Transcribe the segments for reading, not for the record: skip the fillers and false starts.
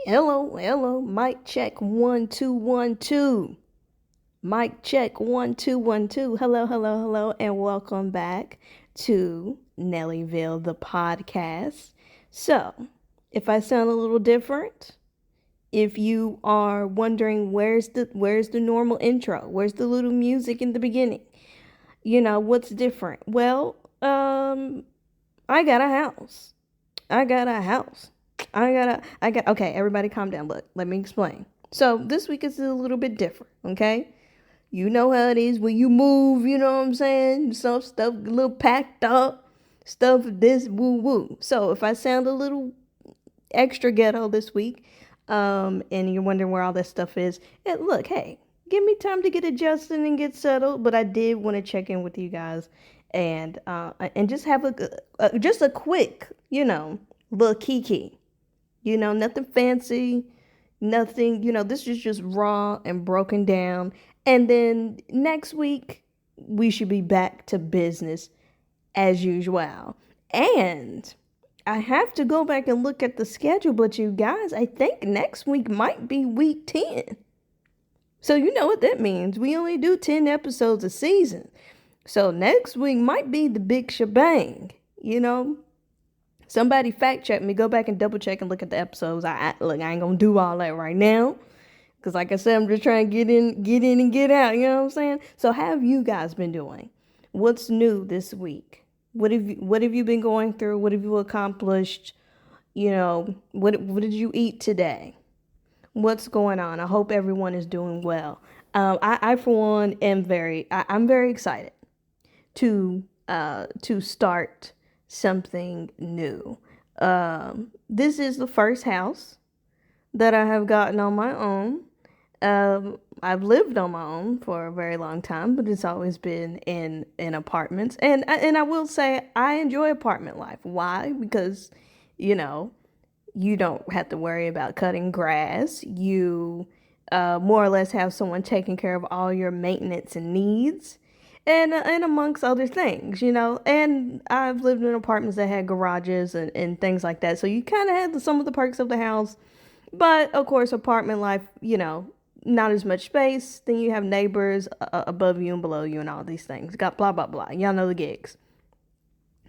Hello, hello. Mic check 1 2 1 2. Mic check 1 2 1 2. Hello, hello, hello, and welcome back to Nellyville the podcast. So, if I sound a little different, if you are wondering where's the normal intro, where's the little music in the beginning, what's different? Well, I got a house. I got a house. Okay, everybody calm down. Look, let me explain. So this week is a little bit different, okay? You know how it is when you move, you know what I'm saying? Some stuff a little packed up, stuff this woo woo. So if I sound a little extra ghetto this week, and you're wondering where all that stuff is, look, hey, give me time to get adjusted and get settled. But I did want to check in with you guys and just have just a quick, little kiki. Nothing fancy, nothing, this is just raw and broken down. And then next week, we should be back to business as usual. And I have to go back and look at the schedule, but you guys, I think next week might be week 10. So you know what that means. We only do 10 episodes a season. So next week might be the big shebang, Somebody fact check me. Go back and double check and look at the episodes. I ain't gonna do all that right now, cause like I said, I'm just trying to get in and get out. You know what I'm saying? So how have you guys been doing? What's new this week? What have you been going through? What have you accomplished? What did you eat today? What's going on? I hope everyone is doing well. I for one I'm very excited to start something new. This is the first house that I have gotten on my own. I've lived on my own for a very long time, but it's always been in apartments. And I will say I enjoy apartment life. Why? Because, you don't have to worry about cutting grass. You more or less have someone taking care of all your maintenance and needs. And amongst other things, and I've lived in apartments that had garages and things like that. So you kind of had some of the perks of the house. But of course, apartment life, not as much space. Then you have neighbors above you and below you and all these things. Got blah, blah, blah. Y'all know the gigs.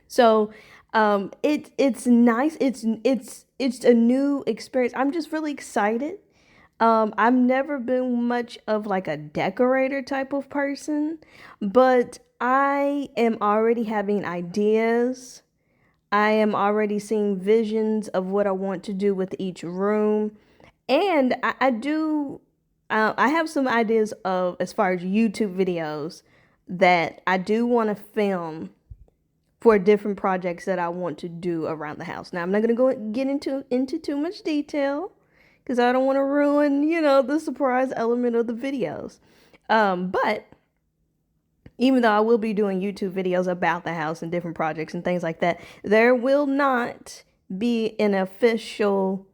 So it's nice. It's a new experience. I'm just really excited. I've never been much of like a decorator type of person, but I am already having ideas. I am already seeing visions of what I want to do with each room. And I have some ideas of as far as YouTube videos that I do want to film for different projects that I want to do around the house. Now, I'm not going to get into too much detail because I don't want to ruin, the surprise element of the videos. But even though I will be doing YouTube videos about the house and different projects and things like that, there will not be an official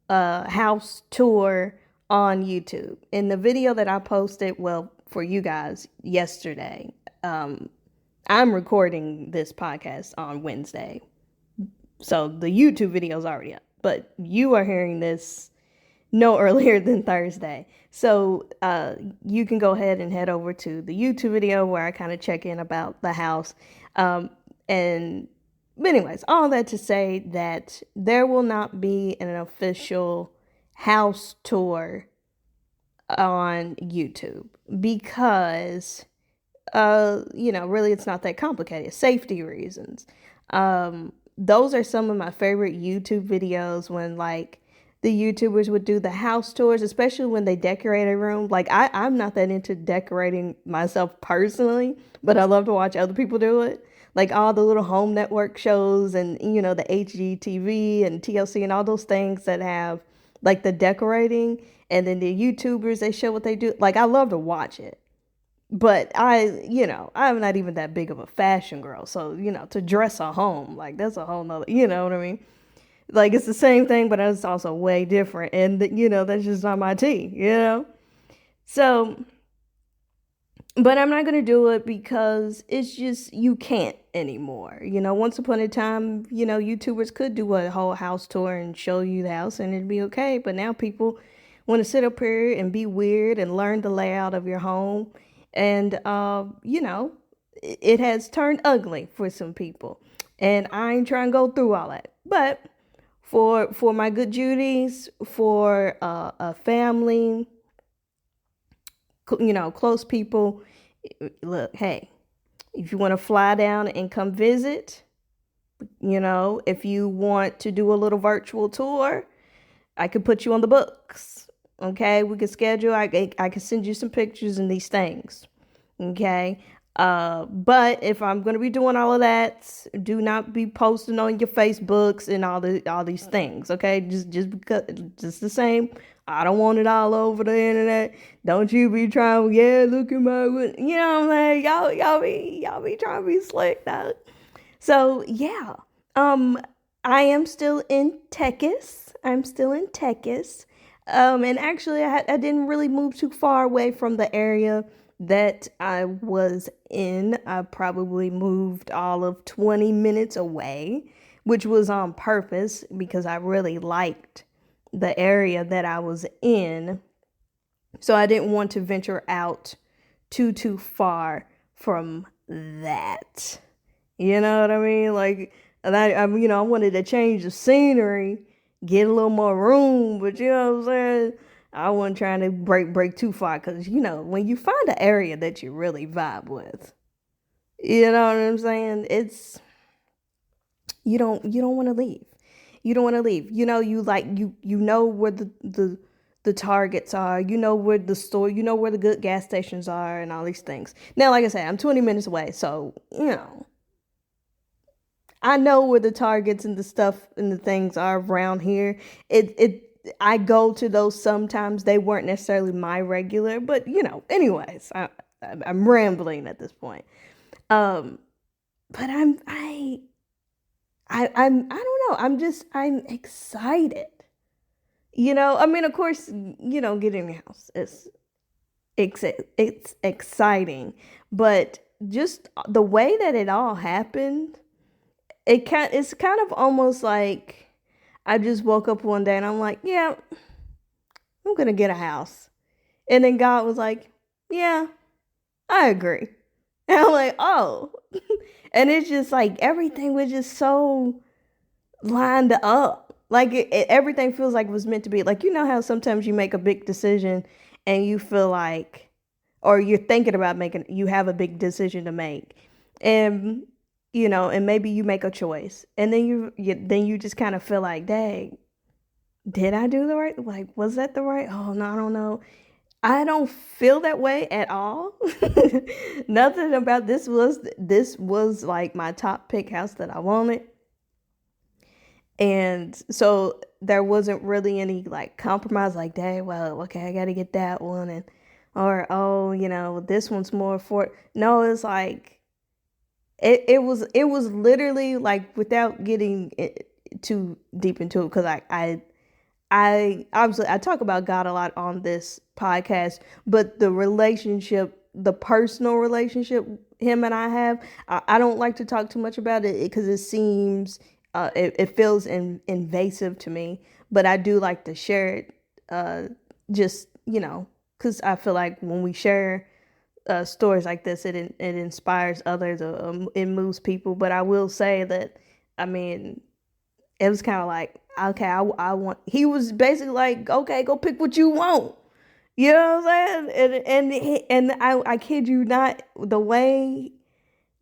house tour on YouTube. In the video that I posted, well, for you guys yesterday, I'm recording this podcast on Wednesday. So the YouTube video is already up, but you are hearing this no earlier than Thursday. So you can go ahead and head over to the YouTube video where I kind of check in about the house. And anyways, all that to say that there will not be an official house tour on YouTube because, really it's not that complicated. Safety reasons. Those are some of my favorite YouTube videos when like the YouTubers would do the house tours, especially when they decorate a room. Like I'm not that into decorating myself personally, but I love to watch other people do it. Like all the little home network shows and, the HGTV and TLC and all those things that have like the decorating, and then the YouTubers, they show what they do. Like I love to watch it. But I'm not even that big of a fashion girl. So, to dress a home, like that's a whole nother, you know what I mean? Like it's the same thing, but it's also way different. And, that's just not my tea, So But I'm not gonna do it because it's just you can't anymore. Once upon a time, YouTubers could do a whole house tour and show you the house and it'd be okay. But now people want to sit up here and be weird and learn the layout of your home. And it has turned ugly for some people. And I ain't trying to go through all that. But for my good Judies, for a family, close people, look, hey, if you want to fly down and come visit, if you want to do a little virtual tour, I could put you on the books. Okay, we could schedule. I could send you some pictures and these things. Okay. But if I'm gonna be doing all of that, do not be posting on your Facebooks and all these things. Okay, just because just the same. I don't want it all over the internet. Don't you be trying? Yeah, look at my. You know what I'm saying? Y'all be trying to be slick though. So yeah, I am still in Texas. I'm still in Texas. And actually, I didn't really move too far away from the area that I was in. I probably moved all of 20 minutes away, which was on purpose because I really liked the area that I was in. So I didn't want to venture out too far from that. You know what I mean? Like, and I wanted to change the scenery, get a little more room, but you know what I'm saying? I wasn't trying to break too far because, when you find an area that you really vibe with, you know what I'm saying? You don't want to leave. You don't want to leave. You know where the targets are, where the store, where the good gas stations are and all these things. Now, like I said, I'm 20 minutes away, so, I know where the targets and the stuff and the things are around here. I go to those sometimes. They weren't necessarily my regular, but anyways, I'm rambling at this point. Um, but I don't know. I'm excited. I mean, of course, getting the house it's exciting, but just the way that it all happened, it's kind of almost like I just woke up one day and I'm like, yeah, I'm gonna get a house. And then God was like, yeah, I agree. And I'm like, oh. And it's just like everything was just so lined up. Like everything feels like it was meant to be. Like, how sometimes you make a big decision and you feel like, or you're thinking about you have a big decision to make. And, and maybe you make a choice. And then you just kind of feel like, dang, did I do the right? Like, was that the right? Oh, no, I don't know. I don't feel that way at all. Nothing about this was like my top pick house that I wanted. And so there wasn't really any like compromise like, dang, well, okay, I got to get that one or oh, this one's more for no, it's like it was literally like without getting too deep into it because I obviously I talk about God a lot on this podcast, but the personal relationship him and I have, I don't like to talk too much about it because it seems it feels invasive to me. But I do like to share it, just because I feel like when we share stories like this, it inspires others, it moves people. But I will say that, I mean, it was kind of like, okay, I want. He was basically like, okay, go pick what you want. You know what I'm saying? And I kid you not, the way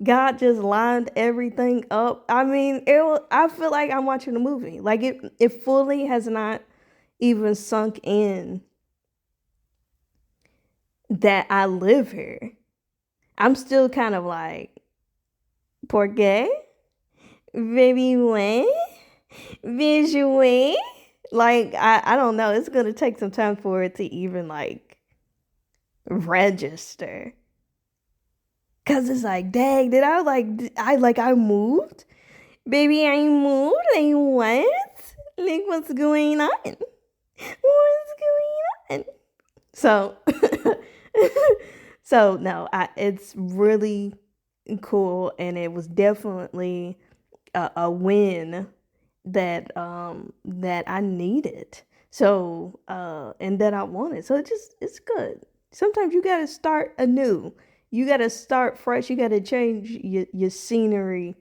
God just lined everything up. I mean, I feel like I'm watching a movie. Like it fully has not even sunk in that I live here. I'm still kind of like, por qué? Baby, when? Visually? Like, I don't know. It's going to take some time for it to even, like, register. Because it's like, dang, did I moved? Baby, I moved? Like, what? Like, what's going on? What's going on? So, So no, it's really cool, and it was definitely a win that I needed. So and that I wanted. So it's good. Sometimes you gotta start anew. You gotta start fresh. You gotta change your scenery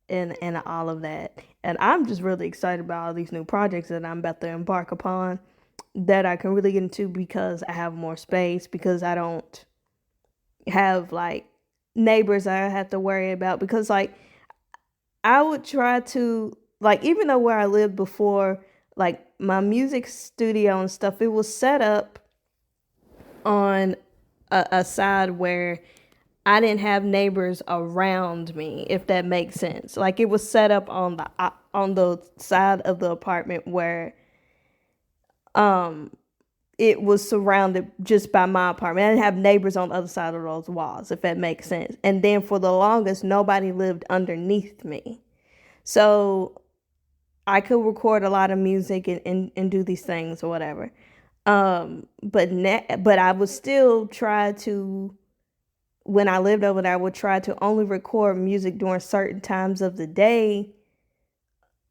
and all of that. And I'm just really excited about all these new projects that I'm about to embark upon that I can really get into because I have more space, because I don't have like neighbors I have to worry about, because like I would try to, like, even though where I lived before, like my music studio and stuff, it was set up on a side where I didn't have neighbors around me, if that makes sense. Like it was set up on the side of the apartment where um it was surrounded just by my apartment. I didn't have neighbors on the other side of those walls, if that makes sense. And then for the longest, nobody lived underneath me. So I could record a lot of music and do these things or whatever. But I would still try to, when I lived over there, I would try to only record music during certain times of the day,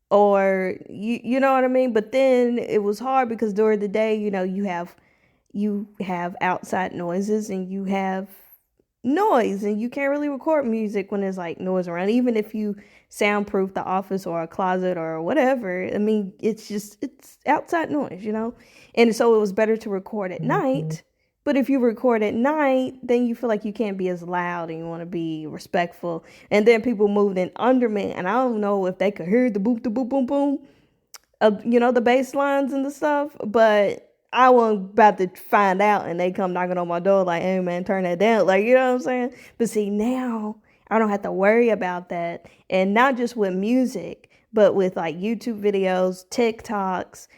or you know what I mean? But then it was hard because during the day, you have outside noises, and you have noise, and you can't really record music when there's like noise around, even if you soundproof the office or a closet or whatever. I mean, it's outside noise. And so it was better to record at night. But if you record at night, then you feel like you can't be as loud, and you want to be respectful. And then people moved in under me, and I don't know if they could hear the boom, the boom, boom, boom, the bass lines and the stuff. But I wasn't about to find out, and they come knocking on my door like, "Hey man, turn that down." Like, you know what I'm saying? But see, now I don't have to worry about that. And not just with music, but with like YouTube videos, TikToks,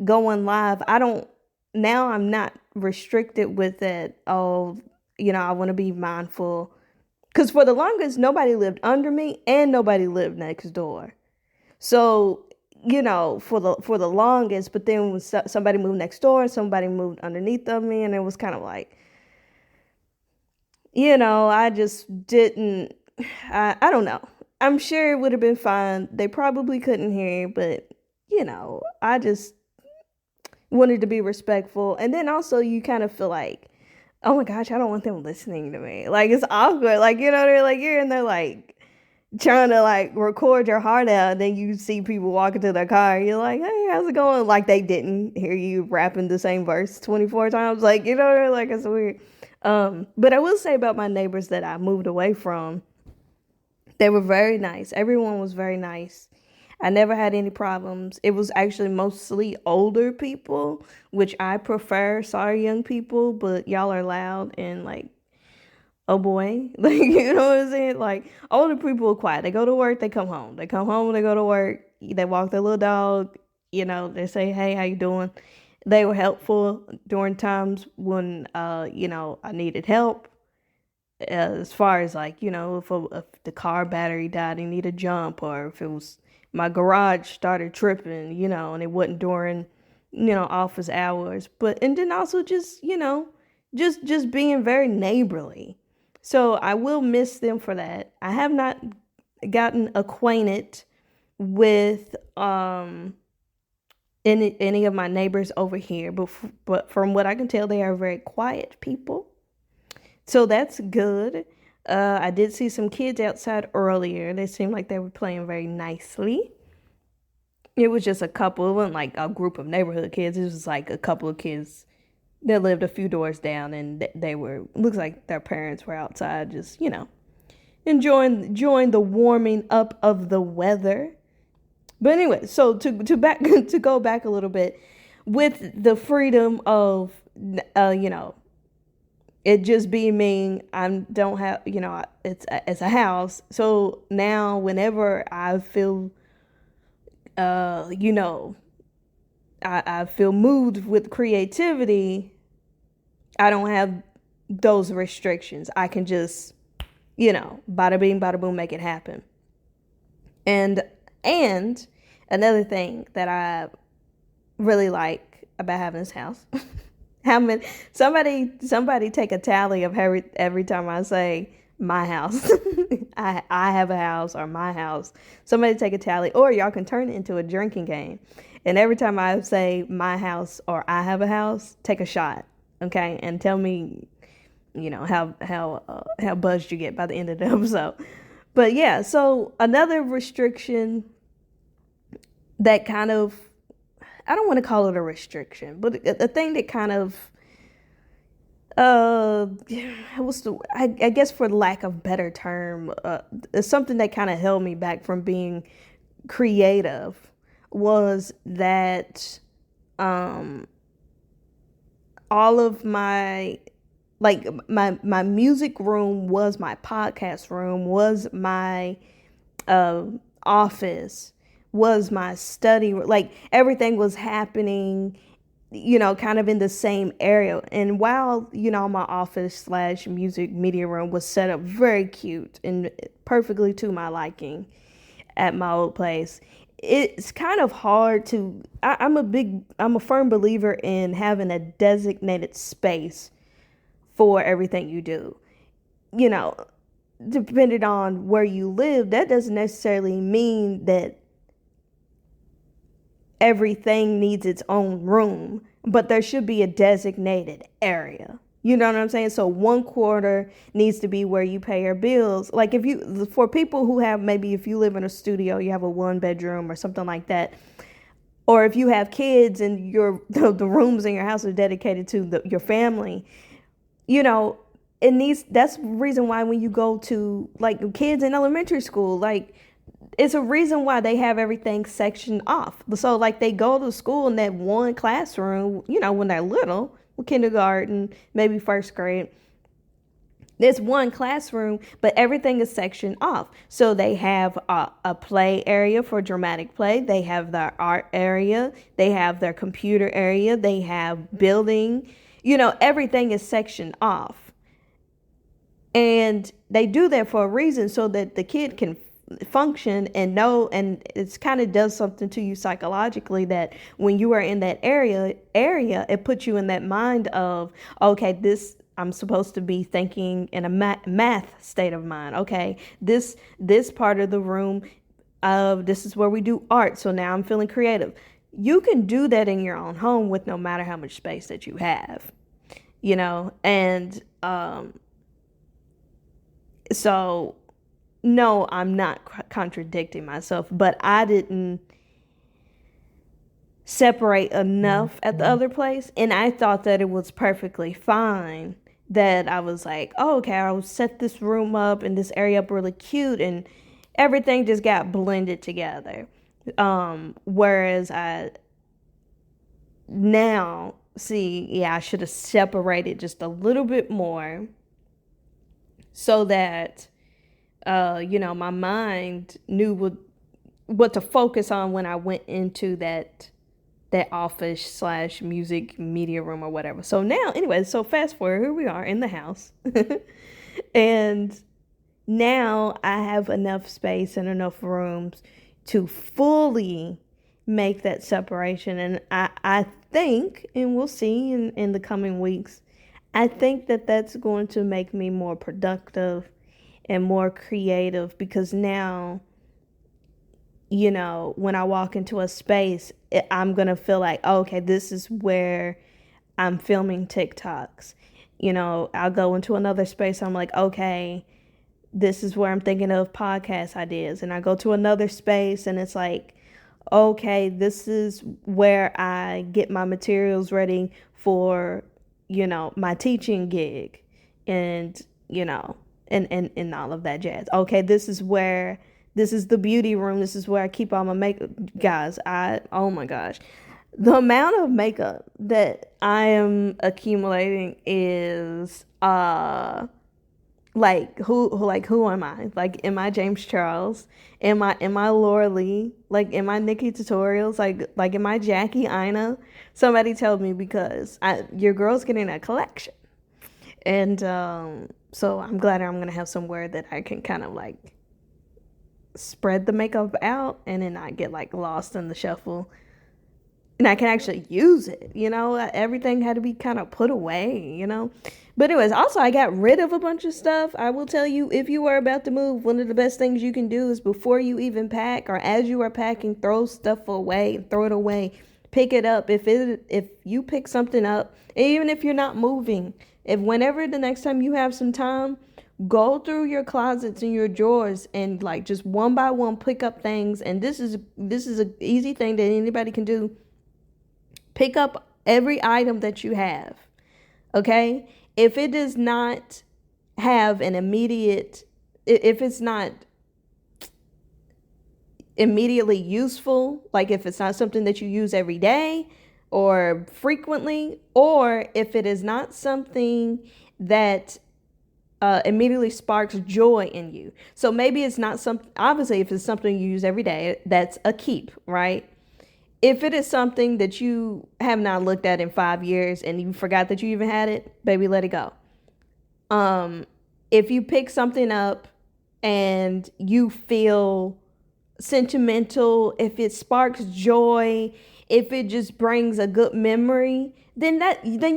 going live. I'm not restricted with it. Oh, I want to be mindful. Because for the longest, nobody lived under me and nobody lived next door. So, for the longest, but then when somebody moved next door and somebody moved underneath of me, and it was kind of like, I just didn't, I don't know. I'm sure it would have been fine. They probably couldn't hear, but, I just wanted to be respectful. And then also you kind of feel like, oh my gosh, I don't want them listening to me. Like it's awkward. Like, they're like, you're in there like trying to like record your heart out, and then you see people walking to their car, and you're like, hey, how's it going? Like they didn't hear you rapping the same verse 24 times. Like, they're like, it's weird. But I will say about my neighbors that I moved away from, they were very nice. Everyone was very nice. I never had any problems. It was actually mostly older people, which I prefer. Sorry, young people, but y'all are loud and like, oh boy. Like, you know what I'm saying? Like, older people are quiet. They go to work, they come home. They come home, they go to work. They walk their little dog. They say, hey, how you doing? They were helpful during times when, I needed help. As far as like, if the car battery died and need a jump, or if it was my garage started tripping, and it wasn't during, office hours. But and then also just, just being very neighborly. So I will miss them for that. I have not gotten acquainted with any of my neighbors over here, but from what I can tell, they are very quiet people. So that's good. I did see some kids outside earlier. They seemed like they were playing very nicely. It was just a couple. It wasn't like a group of neighborhood kids. It was like a couple of kids that lived a few doors down, and they were, looks like their parents were outside just, enjoying the warming up of the weather. But anyway, so to back to go back a little bit, with the freedom of it just being me, I don't have, it's a house. So now whenever I feel uh you know I feel moved with creativity, I don't have those restrictions. I can just, bada bing, bada boom, make it happen. And and another thing that I really like about having this house, How many? Somebody take a tally of every time I say my house. I have a house or my house. Somebody take a tally, or y'all can turn it into a drinking game. And every time I say my house or I have a house, take a shot, okay, and tell me, how buzzed you get by the end of the episode. But yeah, so another restriction that kind of, I don't want to call it a restriction, but a thing that kind of, uh, I guess for lack of better term, something that kind of held me back from being creative was that, um, all of my, like my music room was my podcast room, was my uh, office, was my study. Like everything was happening, kind of in the same area. And while, my office slash music media room was set up very cute and perfectly to my liking at my old place, it's kind of hard to, I'm a firm believer in having a designated space for everything you do. You know, depending on where you live, that doesn't necessarily mean that everything needs its own room, but there should be a designated area. You know what I'm saying? So one quarter needs to be where you pay your bills. Like for people who have, maybe if you live in a studio, you have a 1 bedroom or something like that. Or if you have kids and the rooms in your house are dedicated to your family, you know, that's the reason why when you go to like kids in elementary school, like it's a reason why they have everything sectioned off. So like they go to school in that one classroom, when they're little, kindergarten, maybe first grade. There's one classroom, but everything is sectioned off. So they have a play area for dramatic play. They have their art area. They have their computer area. They have building. Everything is sectioned off. And they do that for a reason so that the kid can function and know, and it's kind of does something to you psychologically that when you are in that area, it puts you in that mind of, okay, I'm supposed to be thinking in a math state of mind. Okay, this part of the room, this is where we do art. So now I'm feeling creative. You can do that in your own home with no matter how much space that you have, and so no, I'm not contradicting myself, but I didn't separate enough at the other place. And I thought that it was perfectly fine that I was like, oh, okay, I'll set this room up and this area up really cute, and everything just got blended together. Whereas I now see, yeah, I should have separated just a little bit more so that my mind knew what to focus on when I went into that office slash music media room or whatever. So now, anyway, so fast forward, here we are in the house. And now I have enough space and enough rooms to fully make that separation. And I think, and we'll see in the coming weeks, I think that that's going to make me more productive and more creative, because now, when I walk into a space, I'm going to feel like, oh, okay, this is where I'm filming TikToks. I'll go into another space. I'm like, okay, this is where I'm thinking of podcast ideas. And I go to another space and it's like, okay, this is where I get my materials ready for, my teaching gig and, and all of that jazz. Okay, this is the beauty room. This is where I keep all my makeup. Guys, oh my gosh. The amount of makeup that I am accumulating is, who am I? Like, am I James Charles? Am I Laura Lee? Like, am I Nikki Tutorials? Like, am I Jackie Ina? Somebody tell me, because your girl's getting a collection. And, so I'm glad I'm going to have somewhere that I can kind of like spread the makeup out and then not get like lost in the shuffle and I can actually use it. Everything had to be kind of put away. But anyways, also I got rid of a bunch of stuff. I will tell you, if you are about to move, one of the best things you can do is before you even pack or as you are packing, throw stuff away, throw it away, pick it up. If you pick something up, even if you're not moving, if whenever the next time you have some time, go through your closets and your drawers and like just one by one pick up things. And this is an easy thing that anybody can do. Pick up every item that you have. Okay? If it does not have an immediate, if it's not immediately useful, like if it's not something that you use every day or frequently, or if it is not something that immediately sparks joy in you. So maybe it's not something, obviously, if it's something you use every day, that's a keep, right? If it is something that you have not looked at in 5 years and you forgot that you even had it, baby, let it go. If you pick something up and you feel sentimental, if it sparks joy, if it just brings a good memory, then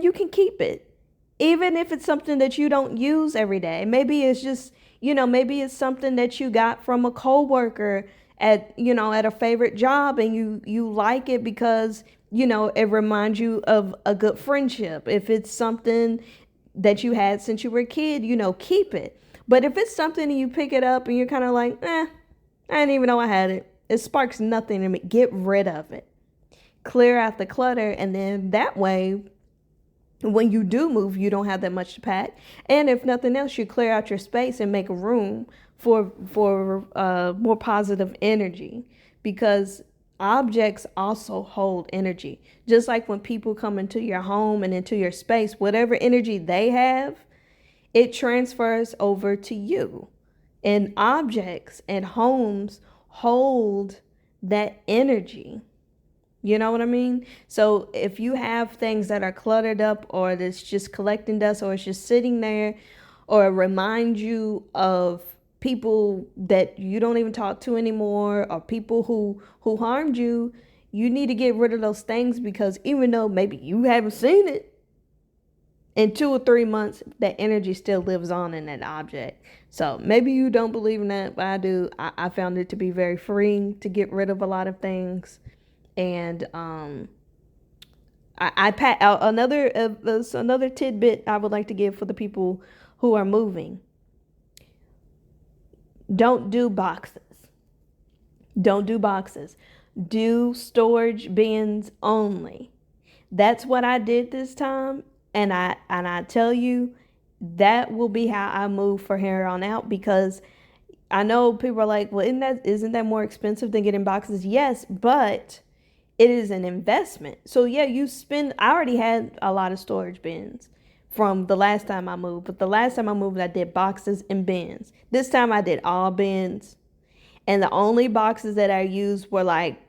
you can keep it. Even if it's something that you don't use every day. Maybe it's just, maybe it's something that you got from a coworker at a favorite job, and you like it because, it reminds you of a good friendship. If it's something that you had since you were a kid, keep it. But if it's something and you pick it up and you're kind of like, I didn't even know I had it. It sparks nothing in me. Get rid of it. Clear out the clutter, and then that way, when you do move, you don't have that much to pack. And if nothing else, you clear out your space and make room for more positive energy, because objects also hold energy. Just like when people come into your home and into your space, whatever energy they have, it transfers over to you. And objects and homes hold that energy. You know what I mean? So if you have things that are cluttered up, or that's just collecting dust, or it's just sitting there, or remind you of people that you don't even talk to anymore, or people who harmed you, you need to get rid of those things, because even though maybe you haven't seen it, in 2 or 3 months, that energy still lives on in that object. So maybe you don't believe in that, but I do. I found it to be very freeing to get rid of a lot of things. And I pat out another tidbit I would like to give for the people who are moving. Don't do boxes. Don't do boxes. Do storage bins only. That's what I did this time, and I tell you, that will be how I move from here on out, because I know people are like, well, isn't that more expensive than getting boxes? Yes, but it is an investment. So yeah, I already had a lot of storage bins from the last time I moved. But the last time I moved, I did boxes and bins. This time I did all bins. And the only boxes that I used were like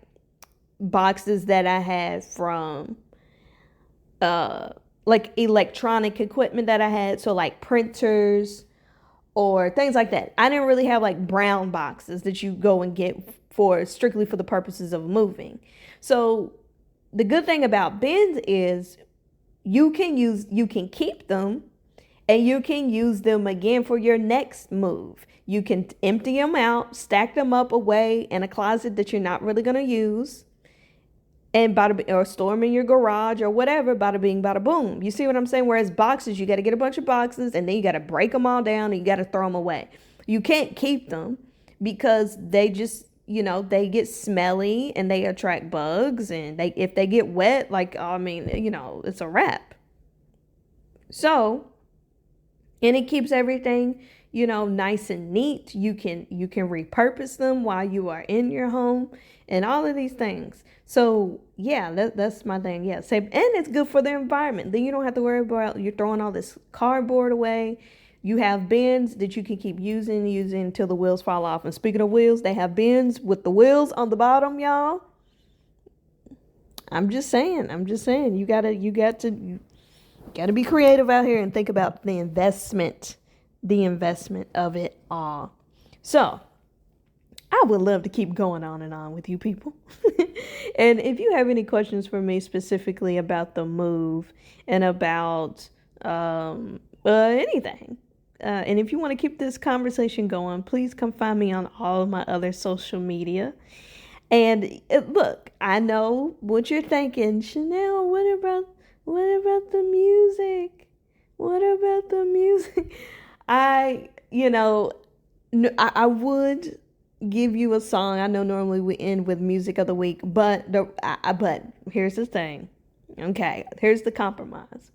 boxes that I had from like electronic equipment that I had. So like printers or things like that. I didn't really have like brown boxes that you go and get strictly for the purposes of moving. So the good thing about bins is you can keep them, and you can use them again for your next move. You can empty them out, stack them up away in a closet that you're not really going to use, and or store them in your garage or whatever, bada bing, bada boom. You see what I'm saying? Whereas boxes, you got to get a bunch of boxes, and then you got to break them all down, and you got to throw them away. You can't keep them because they just, they get smelly and they attract bugs, and if they get wet, like, I mean, it's a wrap. So, and it keeps everything, nice and neat. You can repurpose them while you are in your home and all of these things. So yeah, that's my thing. Yeah, save, and it's good for the environment. Then you don't have to worry about you're throwing all this cardboard away. You have bins that you can keep using until the wheels fall off. And speaking of wheels, they have bins with the wheels on the bottom, y'all. I'm just saying. You gotta be creative out here and think about the investment of it all. So I would love to keep going on and on with you people. And if you have any questions for me specifically about the move and about anything, and if you want to keep this conversation going, please come find me on all of my other social media. And look, I know what you're thinking, Chanel. What about the music? What about the music? I, you know, I would give you a song. I know normally we end with music of the week, but here's the thing. Okay, here's the compromise.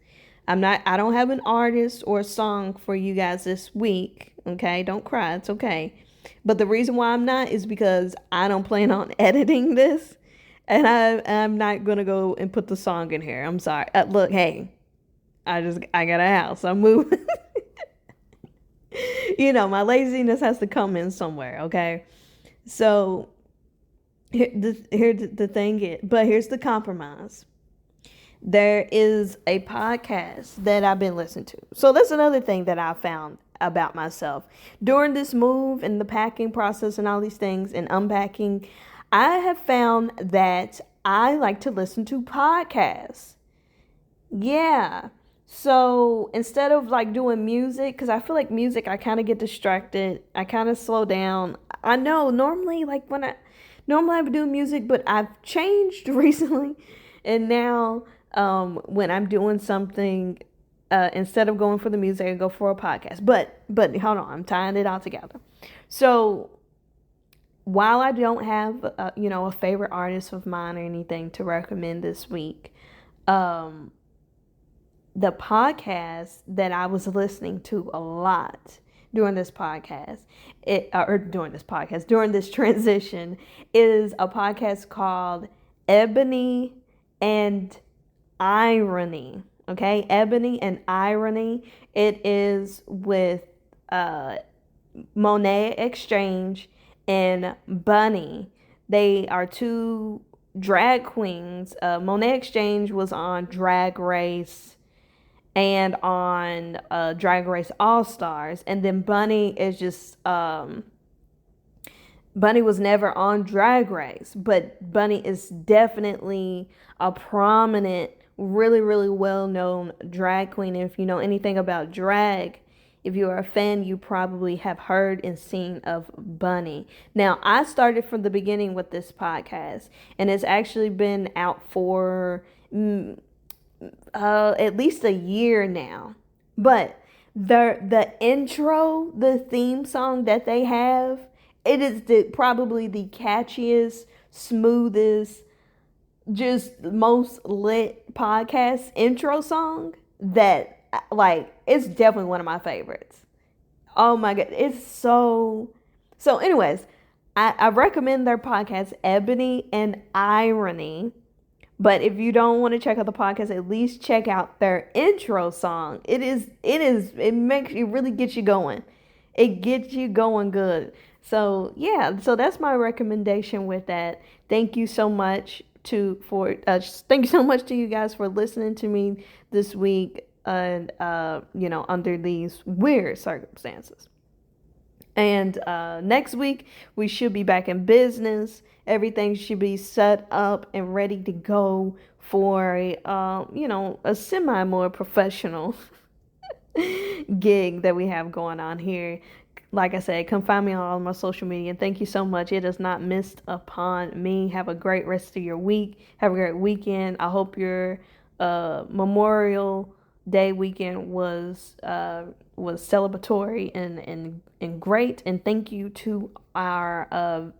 I don't have an artist or a song for you guys this week. Okay, don't cry. It's okay. But the reason why I'm not is because I don't plan on editing this, and I'm not gonna go and put the song in here. I'm sorry. Look, hey, I got a house. I'm moving. My laziness has to come in somewhere. Okay, so here the thing is, but here's the compromise. There is a podcast that I've been listening to. So that's another thing that I found about myself. During this move and the packing process and all these things and unpacking, I have found that I like to listen to podcasts. Yeah. So instead of like doing music, because I feel like music, I kind of get distracted. I kind of slow down. I know normally, like normally I would do music, but I've changed recently. And now when I'm doing something, instead of going for the music, I go for a podcast. But hold on, I'm tying it all together. So while I don't have a favorite artist of mine or anything to recommend this week, the podcast that I was listening to a lot during this transition is a podcast called Ebony and Irony. Okay, Ebony and Irony. It is with Monet Exchange and Bunny. They are two drag queens. Monet Exchange was on Drag Race and on Drag Race All Stars, and then Bunny is just Bunny was never on Drag Race, but Bunny is definitely a prominent, really, really well-known drag queen. If you know anything about drag, if you are a fan, you probably have heard and seen of Bunny. Now, I started from the beginning with this podcast, and it's actually been out for at least a year now. But the intro, the theme song that they have, it is probably the catchiest, smoothest, just most lit podcast intro song that, like, it's definitely one of my favorites. Oh my God. It's so anyways, I recommend their podcast, Ebony and Irony. But if you don't want to check out the podcast, at least check out their intro song. It really gets you going. It gets you going good. So yeah, so that's my recommendation with that. Thank you so much thank you so much to you guys for listening to me this week and under these weird circumstances. And next week we should be back in business. Everything should be set up and ready to go for a semi more professional gig that we have going on here. Like I said, come find me on all my social media. And thank you so much. It is not missed upon me. Have a great rest of your week. Have a great weekend. I hope your Memorial Day weekend was celebratory and great. And thank you to our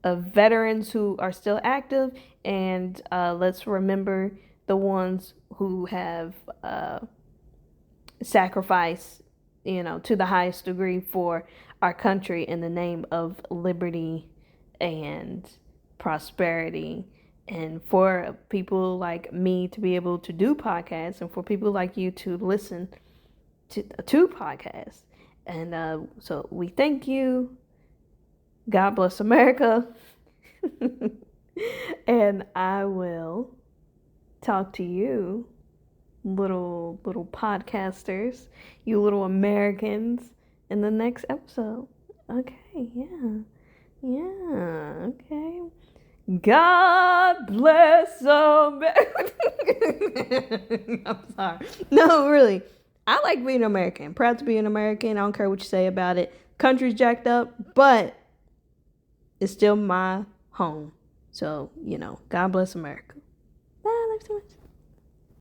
veterans who are still active. And let's remember the ones who have sacrificed, to the highest degree for our country in the name of liberty and prosperity, and for people like me to be able to do podcasts, and for people like you to listen to podcasts. And so we thank you. God bless America. And I will talk to you, little podcasters, you little Americans, in the next episode. Okay, yeah. Yeah, okay. God bless America. I'm sorry. No, really. I like being American. Proud to be an American. I don't care what you say about it. Country's jacked up, but it's still my home. So, God bless America. Bye. I love you so much.